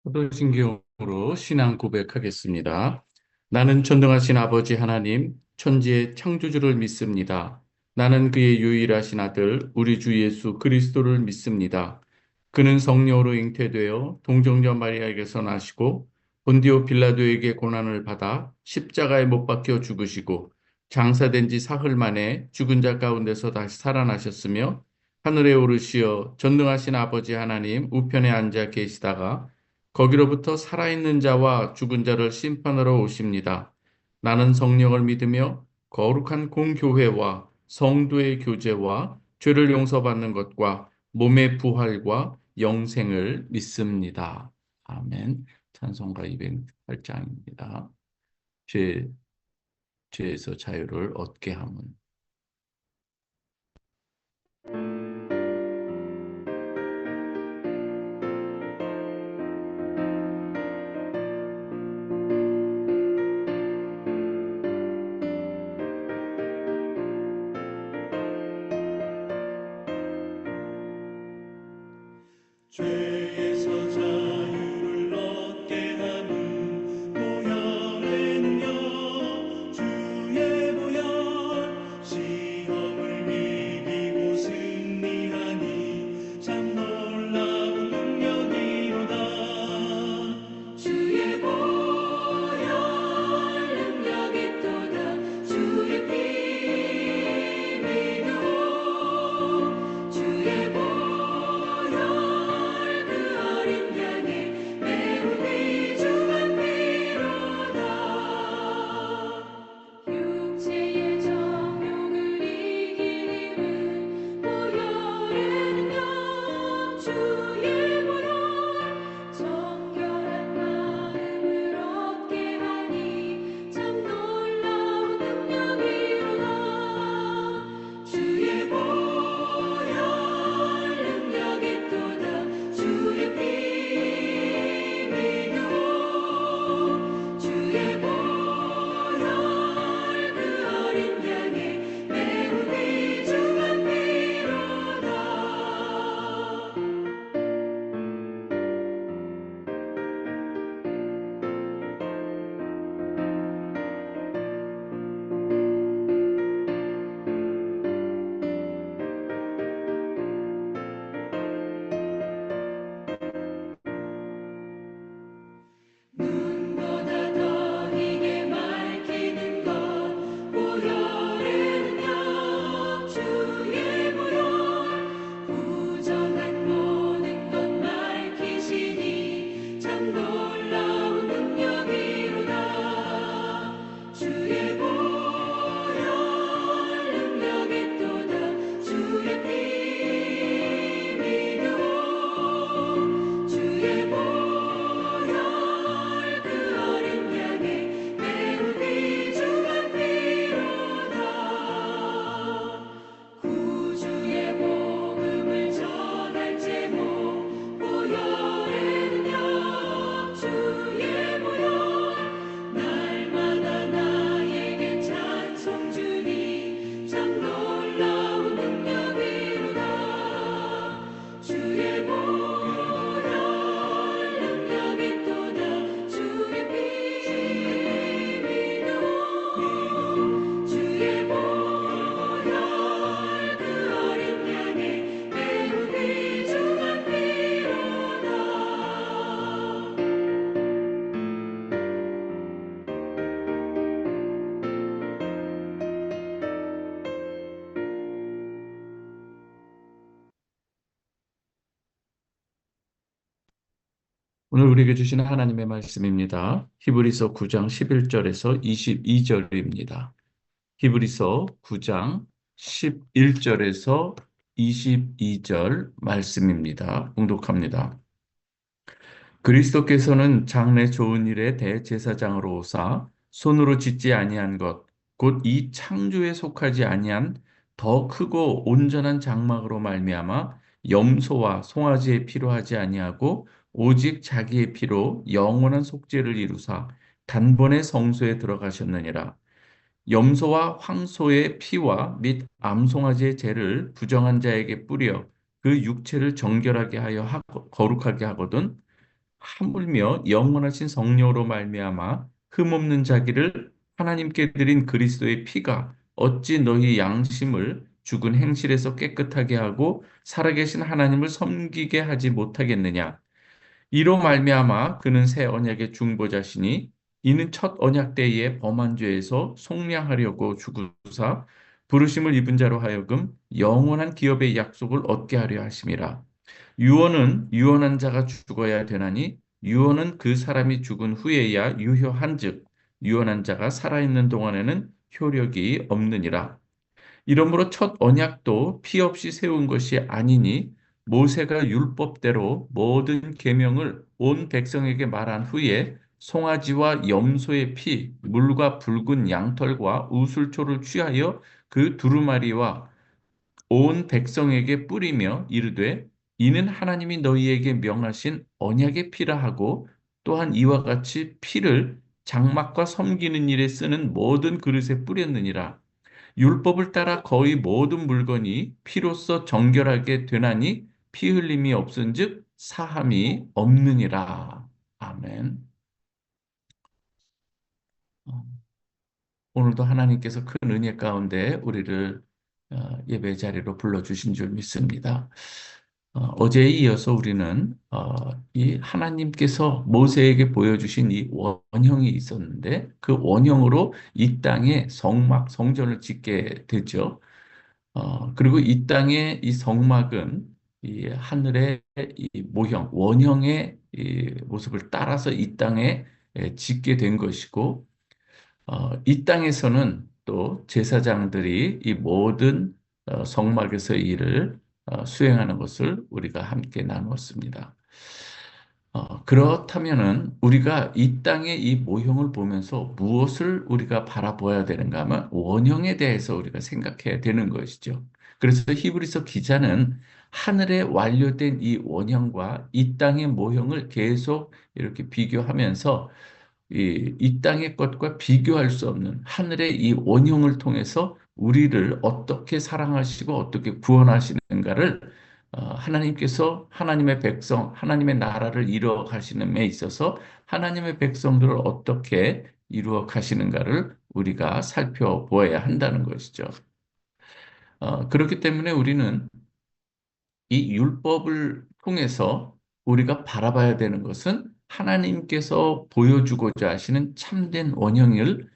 사도신경으로 신앙 고백하겠습니다. 나는 전능하신 아버지 하나님, 천지의 창조주를 믿습니다. 나는 그의 유일하신 아들, 우리 주 예수 그리스도를 믿습니다. 그는 성령으로 잉태되어 동정녀 마리아에게서 나시고 본디오 빌라도에게 고난을 받아 십자가에 못 박혀 죽으시고 장사된 지 사흘 만에 죽은 자 가운데서 다시 살아나셨으며 하늘에 오르시어 전능하신 아버지 하나님 우편에 앉아 계시다가 거기로부터 살아있는 자와 죽은 자를 심판하러 오십니다. 나는 성령을 믿으며 거룩한 공교회와 성도의 교제와 죄를 용서받는 것과 몸의 부활과 영생을 믿습니다. 아멘. 찬송가 208장입니다. 죄, 죄에서 자유를 얻게 함은. 죄에서 자유를 얻게 하는 보혈에는요 주의 보혈 시험을 이기고 승리하니 참 놀라운 능력이로다. 주의 보혈 능력이 또다. 주의 피 믿어 주의 보혈 육체의 정욕을 이기는 보혈에는요 주의 보혈 정결한 마음을 얻게 하니 참 놀라운 능력이로다. 주의 보혈 능력이 또다. 주의 피 믿어 주의 보혈 그 어린 양의 매우 귀중한 피로다. 눈보다 더 희게 밝히는 것 보혈에는요 주의 보혈 부정한 모든 것 밝히시니 참 놀라운 능력이로다. 주의 보혈 능력이 또다. 주의 피 믿어 주의 보혈 그 어린 양의 매우 귀중한 피로다. 구주의 복음을 전할 제목 보혈에는요 주의 보혈 날마다 나에게 찬송 주니 참 놀라운 능력이로다. 주의 보혈 능력이 또다. 주의 피 믿어 주의 보혈 그 어린 양의 매우 귀중한 피로다. 오늘 우리에게 주시는 하나님의 말씀입니다. 히브리서 9장 11절에서 22절입니다. 히브리서 9장 11절에서 22절 말씀입니다. 봉독합니다. 그리스도께서는 장래 좋은 일의 대제사장으로 오사 손으로 짓지 아니한 것, 곧 이 창조에 속하지 아니한 더 크고 온전한 장막으로 말미암아 염소와 송아지의 피로 하지 아니하고 오직 자기의 피로 영원한 속죄를 이루사 단번에 성소에 들어가셨느니라. 염소와 황소의 피와 및 암송아지의 죄를 부정한 자에게 뿌려 그 육체를 정결하게 하여 거룩하게 하거든 하물며 영원하신 성령으로 말미암아 흠없는 자기를 하나님께 드린 그리스도의 피가 어찌 너희 양심을 죽은 행실에서 깨끗하게 하고 살아계신 하나님을 섬기게 하지 못하겠느냐. 이로 말미암아 그는 새 언약의 중보자시니 이는 첫 언약 때에 범한 죄에서 속량하려고 죽으사 부르심을 입은 자로 하여금 영원한 기업의 약속을 얻게 하려 하심이라. 유언은 유언한 자가 죽어야 되나니 유언은 그 사람이 죽은 후에야 유효한즉 유언한 자가 살아있는 동안에는 효력이 없느니라. 이러므로 첫 언약도 피 없이 세운 것이 아니니 모세가 율법대로 모든 계명을 온 백성에게 말한 후에 송아지와 염소의 피, 물과 붉은 양털과 우슬초를 취하여 그 두루마리와 온 백성에게 뿌리며 이르되 이는 하나님이 너희에게 명하신 언약의 피라 하고 또한 이와 같이 피를 장막과 섬기는 일에 쓰는 모든 그릇에 뿌렸느니라. 율법을 따라 거의 모든 물건이 피로써 정결하게 되나니 피 흘림이 없은즉 사함이 없느니라. 아멘. 오늘도 하나님께서 큰 은혜 가운데 우리를 예배 자리로 불러주신 줄 믿습니다. 어제에 이어서 우리는 이 하나님께서 모세에게 보여주신 이 원형이 있었는데 그 원형으로 이 땅에 성막, 성전을 짓게 되죠. 그리고 이 땅의 이 성막은 이 하늘의 이 모형, 원형의 이 모습을 따라서 이 땅에 짓게 된 것이고, 이 땅에서는 또 제사장들이 이 모든 성막에서의 일을 수행하는 것을 우리가 함께 나누었습니다. 그렇다면은 우리가 이 땅의 이 모형을 보면서 무엇을 우리가 바라보아야 되는가 하면 원형에 대해서 우리가 생각해야 되는 것이죠. 그래서 히브리서 기자는 하늘에 완료된 이 원형과 이 땅의 모형을 계속 이렇게 비교하면서 이 땅의 것과 비교할 수 없는 하늘의 이 원형을 통해서 우리를 어떻게 사랑하시고 어떻게 구원하시는가를 하나님께서 하나님의 백성, 하나님의 나라를 이루어 가시는 데 있어서 하나님의 백성들을 어떻게 이루어 가시는가를 우리가 살펴보아야 한다는 것이죠. 그렇기 때문에 우리는 이 율법을 통해서 우리가 바라봐야 되는 것은 하나님께서 보여주고자 하시는 참된 원형을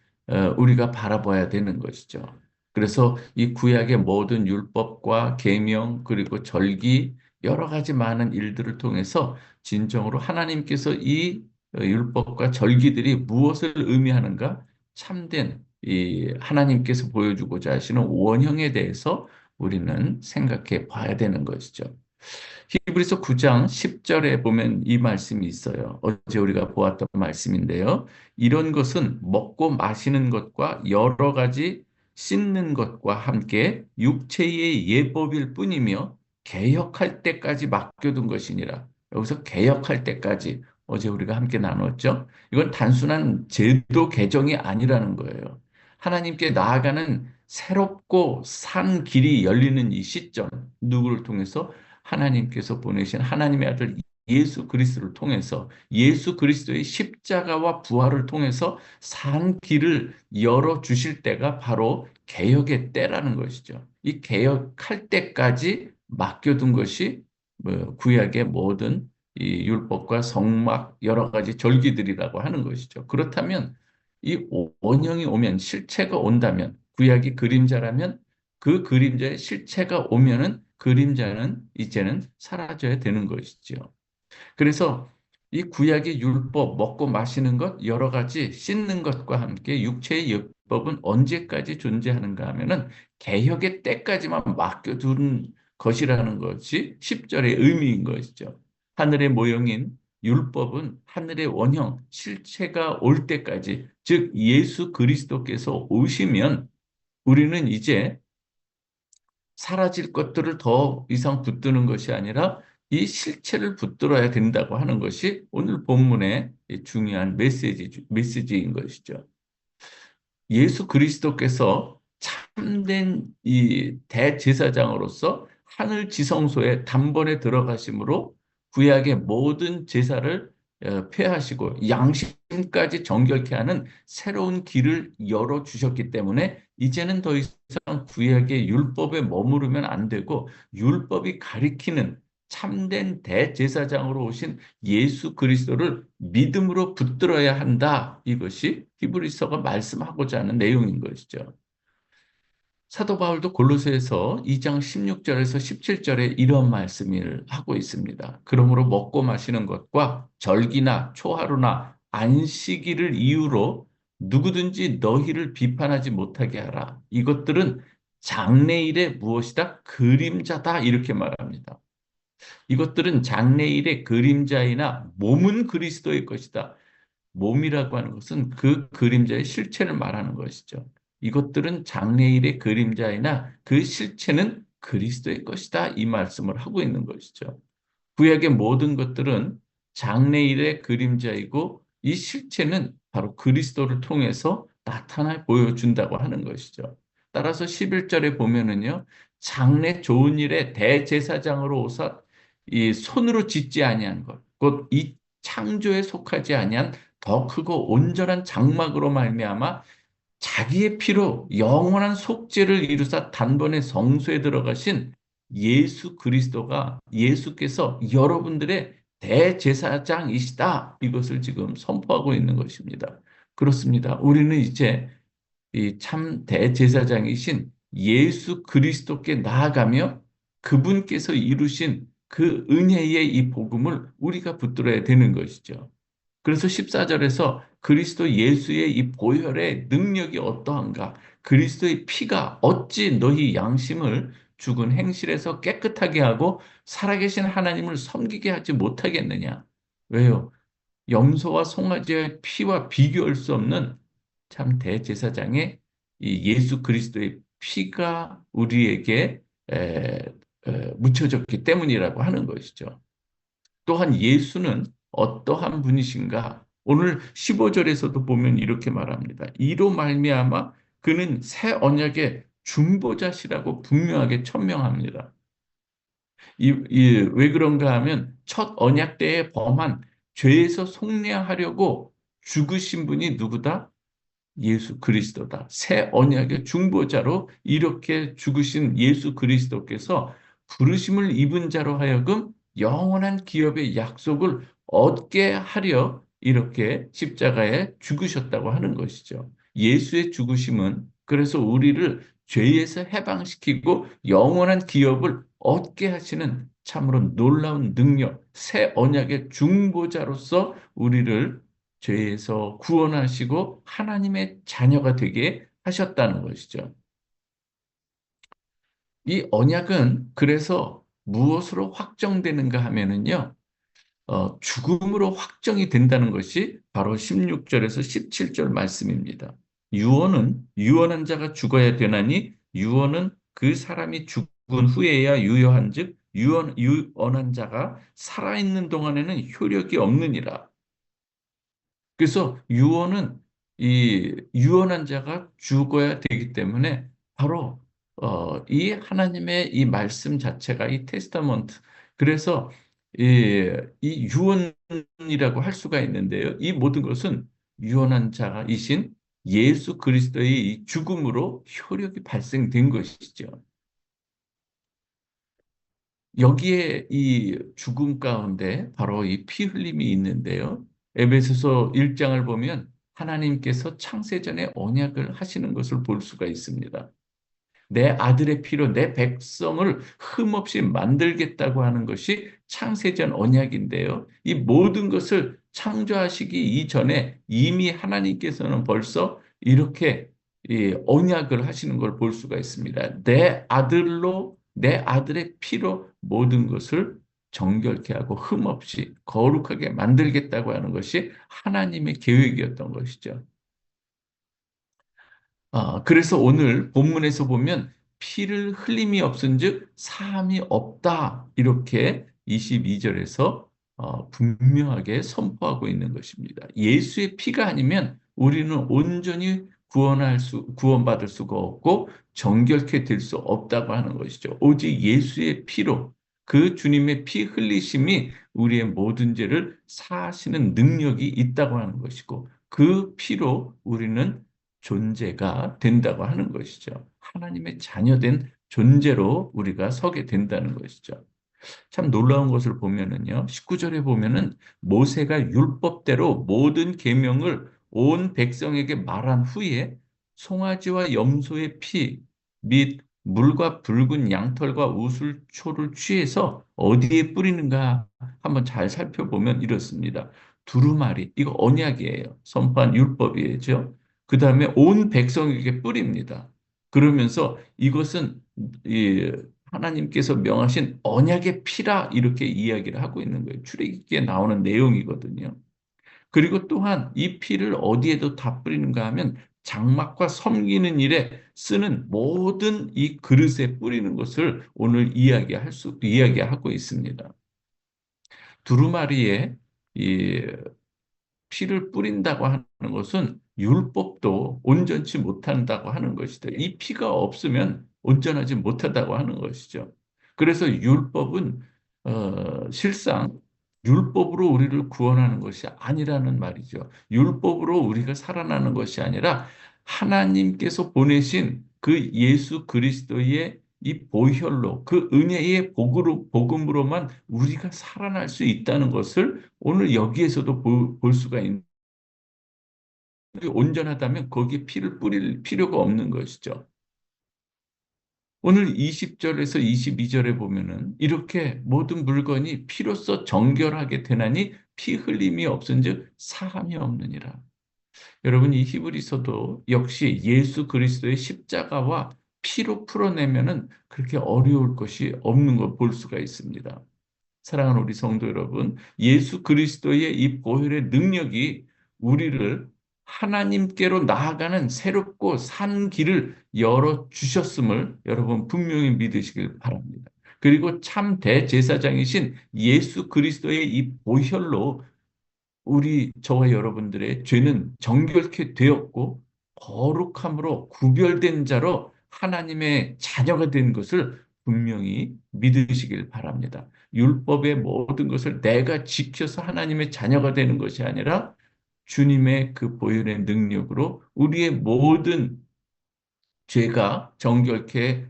우리가 바라봐야 되는 것이죠. 그래서 이 구약의 모든 율법과 계명 그리고 절기 여러 가지 많은 일들을 통해서 진정으로 하나님께서 이 율법과 절기들이 무엇을 의미하는가 참된 이 하나님께서 보여주고자 하시는 원형에 대해서 우리는 생각해 봐야 되는 것이죠. 히브리서 9장 10절에 보면 이 말씀이 있어요. 어제 우리가 보았던 말씀인데요. 이런 것은 먹고 마시는 것과 여러 가지 씻는 것과 함께 육체의 예법일 뿐이며 개혁할 때까지 맡겨둔 것이니라. 여기서 개혁할 때까지 어제 우리가 함께 나눴죠. 이건 단순한 제도 개정이 아니라는 거예요. 하나님께 나아가는 새롭고 산 길이 열리는 이 시점, 누구를 통해서? 하나님께서 보내신 하나님의 아들 예수 그리스도를 통해서 예수 그리스도의 십자가와 부활을 통해서 산 길을 열어 주실 때가 바로 개혁의 때라는 것이죠. 이 개혁할 때까지 맡겨둔 것이 구약의 모든 이 율법과 성막 여러 가지 절기들이라고 하는 것이죠. 그렇다면 이 원형이 오면 실체가 온다면 구약이 그림자라면 그 그림자의 실체가 오면은 그림자는 이제는 사라져야 되는 것이죠. 그래서 이 구약의 율법, 먹고 마시는 것, 여러 가지 씻는 것과 함께 육체의 율법은 언제까지 존재하는가 하면은 개혁의 때까지만 맡겨둔 것이라는 것이 10절의 의미인 것이죠. 하늘의 모형인 율법은 하늘의 원형, 실체가 올 때까지, 즉 예수 그리스도께서 오시면 우리는 이제 사라질 것들을 더 이상 붙드는 것이 아니라 이 실체를 붙들어야 된다고 하는 것이 오늘 본문의 중요한 메시지인 것이죠. 예수 그리스도께서 참된 이 대제사장으로서 하늘 지성소에 단번에 들어가심으로 구약의 모든 제사를 폐하시고 양심까지 정결케 하는 새로운 길을 열어주셨기 때문에 이제는 더 이상 구약의 율법에 머무르면 안 되고 율법이 가리키는 참된 대제사장으로 오신 예수 그리스도를 믿음으로 붙들어야 한다. 이것이 히브리서가 말씀하고자 하는 내용인 것이죠. 사도 바울도 골로새에서 2장 16절에서 17절에 이런 말씀을 하고 있습니다. 그러므로 먹고 마시는 것과 절기나 초하루나 안식일을 이유로 누구든지 너희를 비판하지 못하게 하라. 이것들은 장래일의 무엇이다? 그림자다. 이렇게 말합니다. 이것들은 장래일의 그림자이나 몸은 그리스도의 것이다. 몸이라고 하는 것은 그 그림자의 실체를 말하는 것이죠. 이것들은 장래일의 그림자이나 그 실체는 그리스도의 것이다. 이 말씀을 하고 있는 것이죠. 구약의 모든 것들은 장래일의 그림자이고 이 실체는 바로 그리스도를 통해서 나타나 보여준다고 하는 것이죠. 따라서 11절에 보면은요. 장래 좋은 일에 대제사장으로 오사 이 손으로 짓지 아니한 것, 곧 이 창조에 속하지 아니한 더 크고 온전한 장막으로 말미암아 자기의 피로 영원한 속죄를 이루사 단번에 성소에 들어가신 예수 그리스도가 예수께서 여러분들의 대제사장이시다. 이것을 지금 선포하고 있는 것입니다. 그렇습니다. 우리는 이제 이 참 대제사장이신 예수 그리스도께 나아가며 그분께서 이루신 그 은혜의 이 복음을 우리가 붙들어야 되는 것이죠. 그래서 14절에서 그리스도 예수의 이 보혈의 능력이 어떠한가? 그리스도의 피가 어찌 너희 양심을 죽은 행실에서 깨끗하게 하고 살아계신 하나님을 섬기게 하지 못하겠느냐? 왜요? 염소와 송아지의 피와 비교할 수 없는 참 대제사장의 이 예수 그리스도의 피가 우리에게 묻혀졌기 때문이라고 하는 것이죠. 또한 예수는 어떠한 분이신가? 오늘 15절에서도 보면 이렇게 말합니다. 이로 말미암아 그는 새 언약의 중보자시라고 분명하게 천명합니다. 왜 그런가 하면 첫 언약 때에 범한 죄에서 속량하려고 죽으신 분이 누구다? 예수 그리스도다. 새 언약의 중보자로 이렇게 죽으신 예수 그리스도께서 부르심을 입은 자로 하여금 영원한 기업의 약속을 얻게 하려 이렇게 십자가에 죽으셨다고 하는 것이죠. 예수의 죽으심은 그래서 우리를 죄에서 해방시키고 영원한 기업을 얻게 하시는 참으로 놀라운 능력, 새 언약의 중보자로서 우리를 죄에서 구원하시고 하나님의 자녀가 되게 하셨다는 것이죠. 이 언약은 그래서 무엇으로 확정되는가 하면은요, 죽음으로 확정이 된다는 것이 바로 16절에서 17절 말씀입니다. 유언한 자가 죽어야 되나니 유언은 그 사람이 죽은 후에야 유효한즉 유언한 자가 살아있는 동안에는 효력이 없느니라. 그래서 유언은 이 유언한 자가 죽어야 되기 때문에 바로 이 하나님의 이 말씀 자체가 이 테스타먼트 그래서 이 유언이라고 할 수가 있는데요. 이 모든 것은 유언한 자이신 예수 그리스도의 이 죽음으로 효력이 발생된 것이죠. 여기에 이 죽음 가운데 바로 이 피 흘림이 있는데요. 에베소서 1장을 보면 하나님께서 창세전에 언약을 하시는 것을 볼 수가 있습니다. 내 아들의 피로 내 백성을 흠없이 만들겠다고 하는 것이 창세전 언약인데요. 이 모든 것을 창조하시기 이전에 이미 하나님께서는 벌써 이렇게 이 언약을 하시는 걸 볼 수가 있습니다. 내 아들의 피로 모든 것을 정결케 하고 흠없이 거룩하게 만들겠다고 하는 것이 하나님의 계획이었던 것이죠. 그래서 오늘 본문에서 보면 피를 흘림이 없은즉 사함이 없다. 이렇게 22절에서 분명하게 선포하고 있는 것입니다. 예수의 피가 아니면 우리는 온전히 구원받을 수가 없고 정결케 될 수 없다고 하는 것이죠. 오직 예수의 피로 그 주님의 피 흘리심이 우리의 모든 죄를 사하시는 능력이 있다고 하는 것이고 그 피로 우리는 존재가 된다고 하는 것이죠. 하나님의 자녀된 존재로 우리가 서게 된다는 것이죠. 참 놀라운 것을 보면은요. 19절에 보면은 모세가 율법대로 모든 계명을 온 백성에게 말한 후에 송아지와 염소의 피 및 물과 붉은 양털과 우슬초를 취해서 어디에 뿌리는가 한번 잘 살펴보면 이렇습니다. 두루마리, 이거 언약이에요. 선포한 율법이죠. 그 다음에 온 백성에게 뿌립니다. 그러면서 이것은 이 하나님께서 명하신 언약의 피라 이렇게 이야기를 하고 있는 거예요. 출애굽기에 나오는 내용이거든요. 그리고 또한 이 피를 어디에도 다 뿌리는가 하면 장막과 섬기는 일에 쓰는 모든 이 그릇에 뿌리는 것을 오늘 이야기하고 있습니다. 두루마리에 이 피를 뿌린다고 하는 것은 율법도 온전치 못한다고 하는 것이다. 이 피가 없으면 온전하지 못하다고 하는 것이죠. 그래서 율법은 실상 율법으로 우리를 구원하는 것이 아니라는 말이죠. 율법으로 우리가 살아나는 것이 아니라 하나님께서 보내신 그 예수 그리스도의 이 보혈로 그 은혜의 복음으로만 우리가 살아날 수 있다는 것을 오늘 여기에서도 볼 수가 있는 온전하다면 거기에 피를 뿌릴 필요가 없는 것이죠. 오늘 20절에서 22절에 보면은 이렇게 모든 물건이 피로써 정결하게 되나니 피 흘림이 없은즉 사함이 없느니라. 여러분 이 히브리서도 역시 예수 그리스도의 십자가와 피로 풀어내면은 그렇게 어려울 것이 없는 걸 볼 수가 있습니다. 사랑하는 우리 성도 여러분, 예수 그리스도의 이 보혈의 능력이 우리를 하나님께로 나아가는 새롭고 산 길을 열어 주셨음을 여러분 분명히 믿으시길 바랍니다. 그리고 참 대제사장이신 예수 그리스도의 이 보혈로 저와 여러분들의 죄는 정결케 되었고 거룩함으로 구별된 자로 하나님의 자녀가 된 것을 분명히 믿으시길 바랍니다. 율법의 모든 것을 내가 지켜서 하나님의 자녀가 되는 것이 아니라 주님의 그 보혈의 능력으로 우리의 모든 죄가 정결케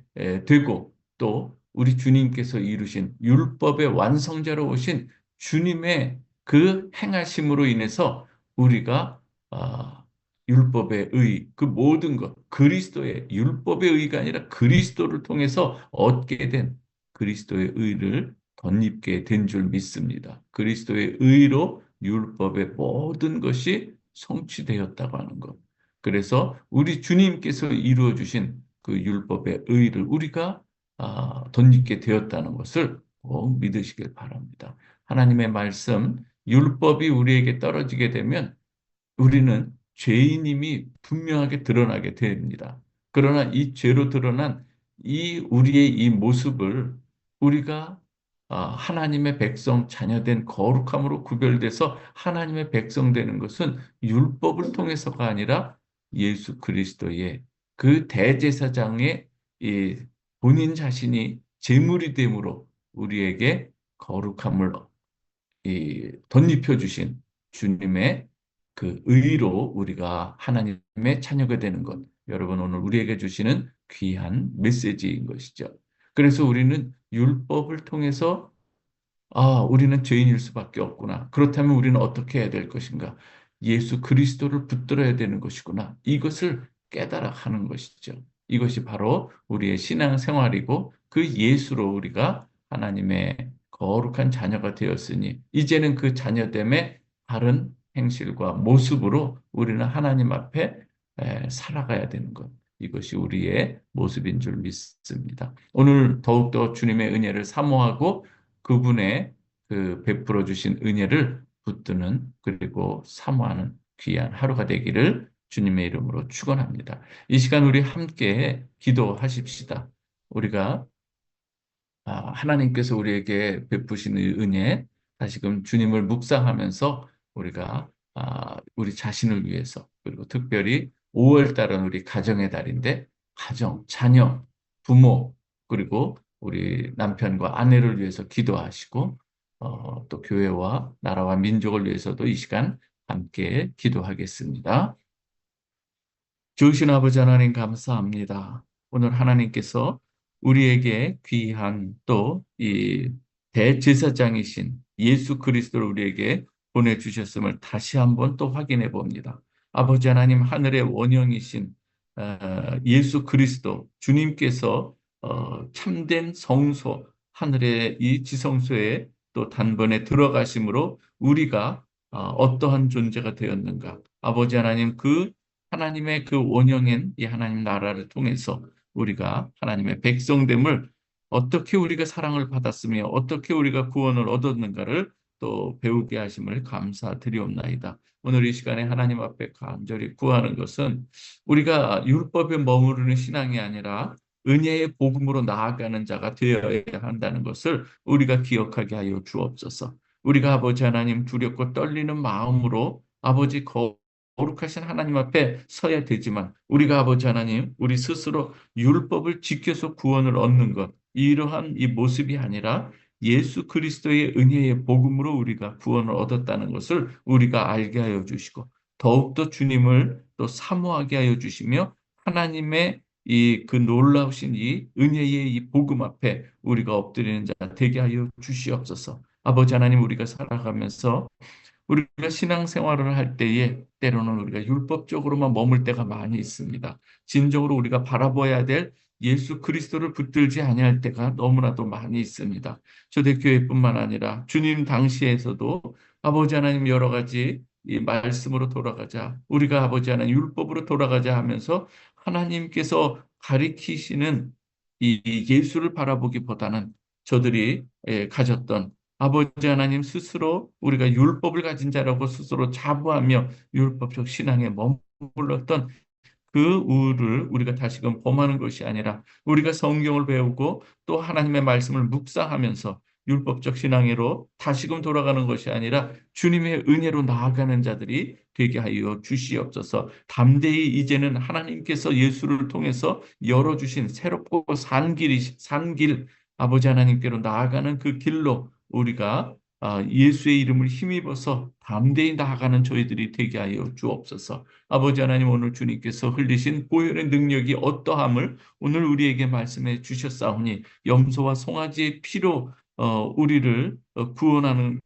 되고 또 우리 주님께서 이루신 율법의 완성자로 오신 주님의 그 행하심으로 인해서 우리가 율법의 의, 그 모든 것, 그리스도의 율법의 의가 아니라 그리스도를 통해서 얻게 된 그리스도의 의를 덧입게 된 줄 믿습니다. 그리스도의 의로 율법의 모든 것이 성취되었다고 하는 것. 그래서 우리 주님께서 이루어 주신 그 율법의 의를 우리가 덧입게 되었다는 것을 꼭 믿으시길 바랍니다. 하나님의 말씀, 율법이 우리에게 떨어지게 되면 우리는 죄인임이 분명하게 드러나게 됩니다. 그러나 이 죄로 드러난 우리의 이 모습을 우리가 하나님의 백성, 자녀된 거룩함으로 구별돼서 하나님의 백성 되는 것은 율법을 통해서가 아니라 예수 그리스도의 그 대제사장의 이 본인 자신이 제물이 됨으로 우리에게 거룩함을 덧입혀 주신 주님의 그 의로 우리가 하나님의 자녀가 되는 것. 여러분 오늘 우리에게 주시는 귀한 메시지인 것이죠. 그래서 우리는 율법을 통해서 우리는 죄인일 수밖에 없구나. 그렇다면 우리는 어떻게 해야 될 것인가? 예수 그리스도를 붙들어야 되는 것이구나. 이것을 깨달아 가는 것이죠. 이것이 바로 우리의 신앙 생활이고 그 예수로 우리가 하나님의 거룩한 자녀가 되었으니 이제는 그 자녀됨의 다른 행실과 모습으로 우리는 하나님 앞에 살아가야 되는 것. 이것이 우리의 모습인 줄 믿습니다. 오늘 더욱더 주님의 은혜를 사모하고 그분의 그 베풀어 주신 은혜를 붙드는 그리고 사모하는 귀한 하루가 되기를 주님의 이름으로 축원합니다. 이 시간 우리 함께 기도하십시다. 우리가 하나님께서 우리에게 베푸시는 은혜, 다시금 주님을 묵상하면서 우리가 우리 자신을 위해서 그리고 특별히 5월 달은 우리 가정의 달인데 가정, 자녀, 부모 그리고 우리 남편과 아내를 위해서 기도하시고 또 교회와 나라와 민족을 위해서도 이 시간 함께 기도하겠습니다. 좋으신 아버지 하나님 감사합니다. 오늘 하나님께서 우리에게 귀한 또 이 대제사장이신 예수 그리스도를 우리에게 보내주셨음을 다시 한번 또 확인해 봅니다. 아버지 하나님 하늘의 원형이신 예수 그리스도 주님께서 참된 성소 하늘의 이 지성소에 또 단번에 들어가심으로 우리가 어떠한 존재가 되었는가. 아버지 하나님 그 하나님의 그 원형인 이 하나님 나라를 통해서 우리가 하나님의 백성됨을 어떻게 우리가 사랑을 받았으며 어떻게 우리가 구원을 얻었는가를 또 배우게 하심을 감사드리옵나이다. 오늘 이 시간에 하나님 앞에 간절히 구하는 것은 우리가 율법에 머무르는 신앙이 아니라 은혜의 복음으로 나아가는 자가 되어야 한다는 것을 우리가 기억하게 하여 주옵소서. 우리가 아버지 하나님 두렵고 떨리는 마음으로 아버지 거룩하신 하나님 앞에 서야 되지만 우리가 아버지 하나님 우리 스스로 율법을 지켜서 구원을 얻는 것 이러한 이 모습이 아니라 예수 그리스도의 은혜의 복음으로 우리가 구원을 얻었다는 것을 우리가 알게 하여 주시고 더욱더 주님을 또 사모하게 하여 주시며 하나님의 이 그 놀라우신 이 은혜의 이 복음 앞에 우리가 엎드리는 자 되게 하여 주시옵소서. 아버지 하나님 우리가 살아가면서 우리가 신앙생활을 할 때에 때로는 우리가 율법적으로만 머물 때가 많이 있습니다. 진정으로 우리가 바라봐야 될 예수 그리스도를 붙들지 아니할 때가 너무나도 많이 있습니다. 초대교회뿐만 아니라 주님 당시에서도 아버지 하나님 여러 가지 이 말씀으로 돌아가자, 우리가 아버지 하나님 율법으로 돌아가자 하면서 하나님께서 가리키시는 이 예수를 바라보기보다는 저들이 가졌던 아버지 하나님 스스로 우리가 율법을 가진 자라고 스스로 자부하며 율법적 신앙에 머물렀던 그 우를 우리가 다시금 범하는 것이 아니라 우리가 성경을 배우고 또 하나님의 말씀을 묵상하면서 율법적 신앙으로 다시금 돌아가는 것이 아니라 주님의 은혜로 나아가는 자들이 되게 하여 주시옵소서. 담대히 이제는 하나님께서 예수를 통해서 열어주신 새롭고 산길 아버지 하나님께로 나아가는 그 길로 우리가 예수의 이름을 힘입어서 담대히 나아가는 저희들이 되게 하여 주옵소서. 아버지 하나님 오늘 주님께서 흘리신 보혈의 능력이 어떠함을 오늘 우리에게 말씀해 주셨사오니 염소와 송아지의 피로 우리를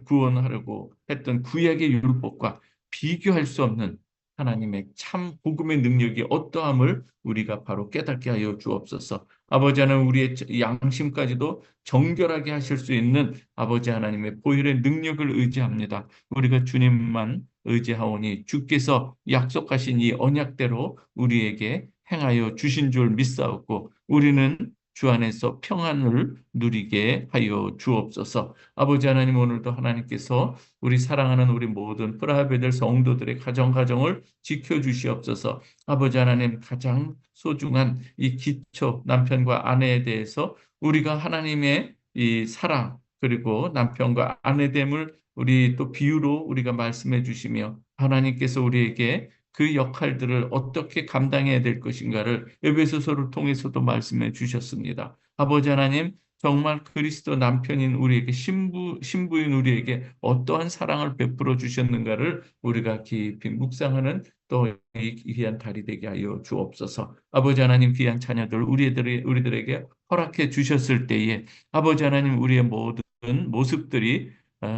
구원하려고 했던 구약의 율법과 비교할 수 없는 하나님의 참 복음의 능력이 어떠함을 우리가 바로 깨닫게 하여 주옵소서. 아버지 하나님 우리의 양심까지도 정결하게 하실 수 있는 아버지 하나님의 보혈의 능력을 의지합니다. 우리가 주님만 의지하오니 주께서 약속하신 이 언약대로 우리에게 행하여 주신 줄 믿사옵고 우리는 주 안에서 평안을 누리게 하여 주옵소서. 아버지 하나님 오늘도 하나님께서 우리 사랑하는 우리 모든 프라베들 성도들의 가정을 지켜주시옵소서. 아버지 하나님 가장 소중한 이 기초 남편과 아내에 대해서 우리가 하나님의 이 사랑 그리고 남편과 아내됨을 우리 또 비유로 우리가 말씀해 주시며 하나님께서 우리에게 그 역할들을 어떻게 감당해야 될 것인가를 에베소서를 통해서도 말씀해 주셨습니다. 아버지 하나님 정말 그리스도 남편인 우리에게 신부인 우리에게 어떠한 사랑을 베풀어 주셨는가를 우리가 깊이 묵상하는 또 이 귀한 달이 되게 하여 주옵소서. 아버지 하나님 귀한 자녀들 우리들에게 허락해 주셨을 때에 아버지 하나님 우리의 모든 모습들이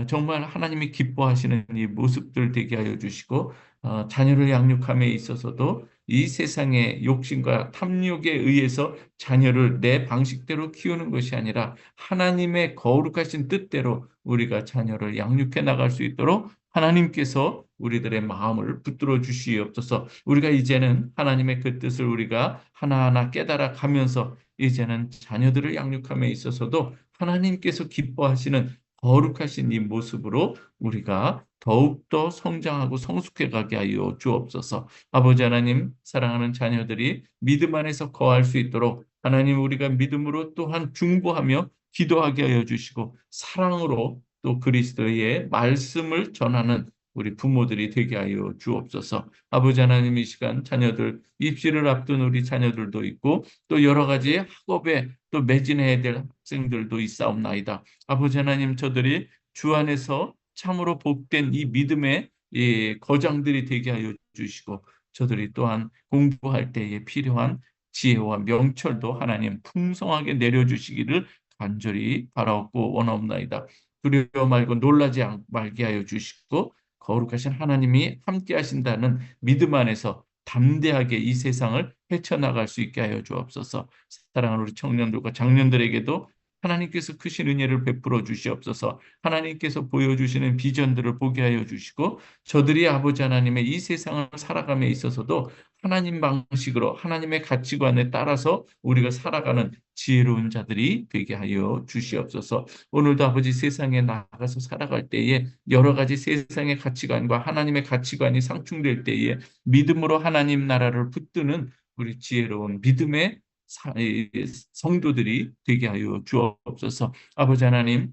정말 하나님이 기뻐하시는 이 모습들 되게 하여 주시고 자녀를 양육함에 있어서도 이 세상의 욕심과 탐욕에 의해서 자녀를 내 방식대로 키우는 것이 아니라 하나님의 거룩하신 뜻대로 우리가 자녀를 양육해 나갈 수 있도록 하나님께서 우리들의 마음을 붙들어 주시옵소서. 우리가 이제는 하나님의 그 뜻을 우리가 하나하나 깨달아 가면서 이제는 자녀들을 양육함에 있어서도 하나님께서 기뻐하시는 거룩하신 이 모습으로 우리가 더욱더 성장하고 성숙해 가게 하여 주옵소서. 아버지 하나님 사랑하는 자녀들이 믿음 안에서 거할 수 있도록 하나님 우리가 믿음으로 또한 중보하며 기도하게 하여 주시고 사랑으로 또 그리스도의 말씀을 전하는 우리 부모들이 되게 하여 주옵소서. 아버지 하나님, 이 시간 자녀들 입시를 앞둔 우리 자녀들도 있고 또 여러 가지 학업에 또 매진해야 될 학생들도 있사옵나이다. 아버지 하나님, 저들이 주 안에서 참으로 복된 이 믿음의 이 거장들이 되게 하여 주시고 저들이 또한 공부할 때에 필요한 지혜와 명철도 하나님 풍성하게 내려주시기를 간절히 바라옵고 원하옵나이다. 두려워 말고 놀라지 말게 하여 주시고 거룩하신 하나님이 함께 하신다는 믿음 안에서 담대하게 이 세상을 헤쳐나갈 수 있게 하여 주옵소서. 사랑하는 우리 청년들과 장년들에게도 하나님께서 크신 은혜를 베풀어 주시옵소서. 하나님께서 보여주시는 비전들을 보게 하여 주시고 저들이 아버지 하나님의 이 세상을 살아감에 있어서도 하나님 방식으로 하나님의 가치관에 따라서 우리가 살아가는 지혜로운 자들이 되게 하여 주시옵소서. 오늘도 아버지 세상에 나가서 살아갈 때에 여러 가지 세상의 가치관과 하나님의 가치관이 상충될 때에 믿음으로 하나님 나라를 붙드는 우리 지혜로운 믿음의 성도들이 되게 하여 주옵소서. 아버지 하나님,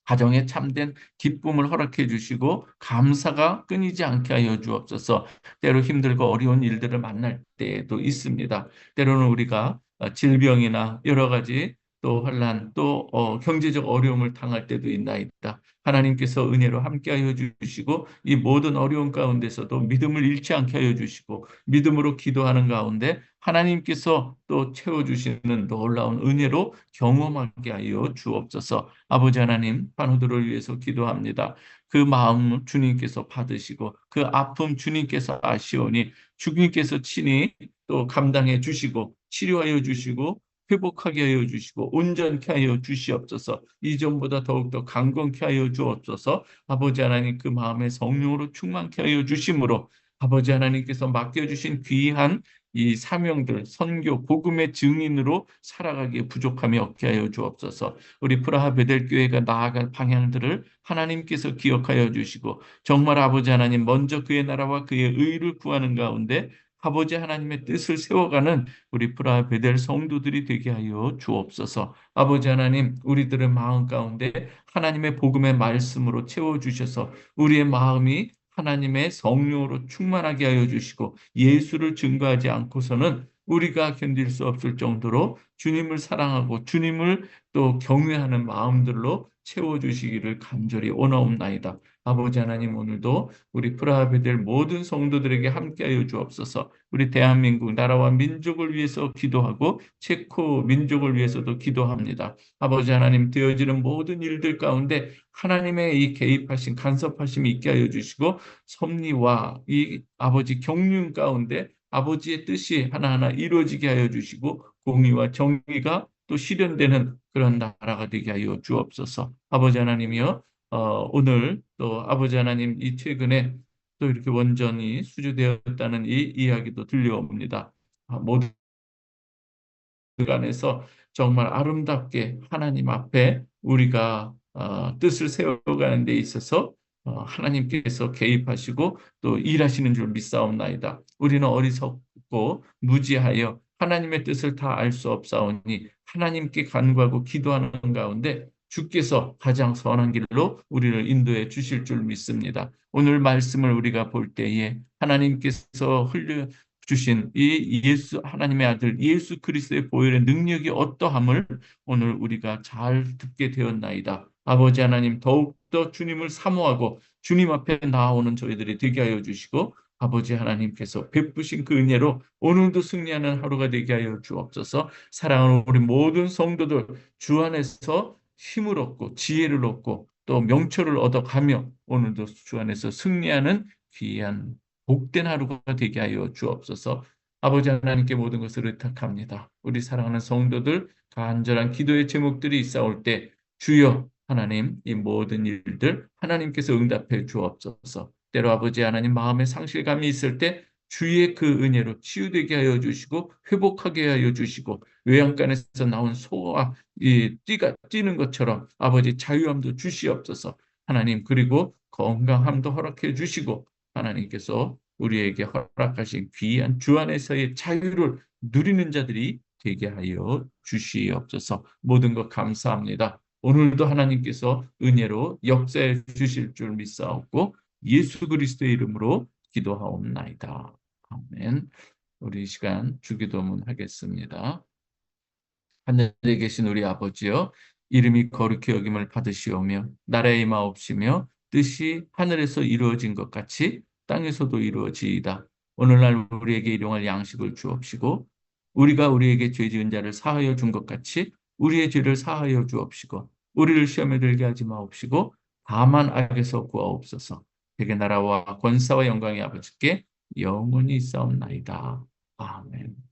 가정에 참된 기쁨을 허락해 주시고 감사가 끊이지 않게 하여 주옵소서. 때로 힘들고 어려운 일들을 만날 때도 있습니다. 때로는 우리가 질병이나 여러 가지 또 환난 또 경제적 어려움을 당할 때도 있나이다. 하나님께서 은혜로 함께하여 주시고 이 모든 어려움 가운데서도 믿음을 잃지 않게 하여 주시고 믿음으로 기도하는 가운데 하나님께서 또 채워주시는 놀라운 은혜로 경험하게 하여 주옵소서. 아버지 하나님, 환우들을 위해서 기도합니다. 그 마음 주님께서 받으시고 그 아픔 주님께서 아시오니 주님께서 친히 또 감당해 주시고 치료하여 주시고 회복하게 하여 주시고 온전케 하여 주시옵소서. 이전보다 더욱더 강건케 하여 주옵소서. 아버지 하나님, 그 마음의 성령으로 충만케 하여 주심으로 아버지 하나님께서 맡겨주신 귀한 이 사명들, 선교, 복음의 증인으로 살아가기에 부족함이 없게 하여 주옵소서. 우리 프라하 베델교회가 나아갈 방향들을 하나님께서 기억하여 주시고 정말 아버지 하나님, 먼저 그의 나라와 그의 의를 구하는 가운데 아버지 하나님의 뜻을 세워가는 우리 프라하 베델 성도들이 되게 하여 주옵소서. 아버지 하나님, 우리들의 마음 가운데 하나님의 복음의 말씀으로 채워주셔서 우리의 마음이 하나님의 성령으로 충만하게 하여 주시고 예수를 증거하지 않고서는 우리가 견딜 수 없을 정도로 주님을 사랑하고 주님을 또 경외하는 마음들로 채워주시기를 간절히 원하옵나이다. 아버지 하나님, 오늘도 우리 프라하베델 모든 성도들에게 함께하여 주옵소서. 우리 대한민국 나라와 민족을 위해서 기도하고 체코 민족을 위해서도 기도합니다. 아버지 하나님, 되어지는 모든 일들 가운데 하나님의 이 개입하신 간섭하심이 있게 하여 주시고 섭리와 이 아버지 경륜 가운데 아버지의 뜻이 하나하나 이루어지게 하여 주시고 공의와 정의가 또 실현되는 그런 나라가 되게 하여 주옵소서. 아버지 하나님이여, 오늘 또 아버지 하나님, 이 최근에 또 이렇게 원전이 수주되었다는 이 이야기도 들려옵니다. 모두 안에서 정말 아름답게 하나님 앞에 우리가 뜻을 세워가는 데 있어서 하나님께서 개입하시고 또 일하시는 줄 믿사옵나이다. 우리는 어리석고 무지하여 하나님의 뜻을 다 알 수 없사오니 하나님께 간구하고 기도하는 가운데 주께서 가장 선한 길로 우리를 인도해 주실 줄 믿습니다. 오늘 말씀을 우리가 볼 때에 하나님께서 주신 이 예수 하나님의 아들 예수 그리스도의 보혈의 능력이 어떠함을 오늘 우리가 잘 듣게 되었나이다. 아버지 하나님, 더욱더 주님을 사모하고 주님 앞에 나아오는 저희들이 되게 하여 주시고 아버지 하나님께서 베푸신 그 은혜로 오늘도 승리하는 하루가 되게 하여 주옵소서. 사랑하는 우리 모든 성도들 주 안에서 힘을 얻고 지혜를 얻고 또 명철을 얻어가며 오늘도 주 안에서 승리하는 귀한 복된 하루가 되게 하여 주옵소서. 아버지 하나님께 모든 것을 의탁합니다. 우리 사랑하는 성도들 간절한 기도의 제목들이 있사올 때 주여 하나님, 이 모든 일들 하나님께서 응답해 주옵소서. 때로 아버지 하나님, 마음에 상실감이 있을 때 주의 그 은혜로 치유되게 하여 주시고 회복하게 하여 주시고 외양간에서 나온 소와 이 띠가 뛰는 것처럼 아버지 자유함도 주시옵소서. 하나님, 그리고 건강함도 허락해 주시고 하나님께서 우리에게 허락하신 귀한 주 안에서의 자유를 누리는 자들이 되게 하여 주시옵소서. 모든 것 감사합니다. 오늘도 하나님께서 은혜로 역사해 주실 줄 믿사옵고 예수 그리스도의 이름으로 기도하옵나이다. 아멘. 우리 이 시간 주기도문 하겠습니다. 하늘에 계신 우리 아버지여, 이름이 거룩히 여김을 받으시오며 나라의 임하옵시며 뜻이 하늘에서 이루어진 것 같이 땅에서도 이루어지이다. 오늘날 우리에게 일용할 양식을 주옵시고 우리가 우리에게 죄 지은 자를 사하여 준 것 같이 우리의 죄를 사하여 주옵시고 우리를 시험에 들게 하지 마옵시고 다만 악에서 구하옵소서. 대개 나라와 권사와 영광이 아버지께 영원히 있사옵나이다. 아멘.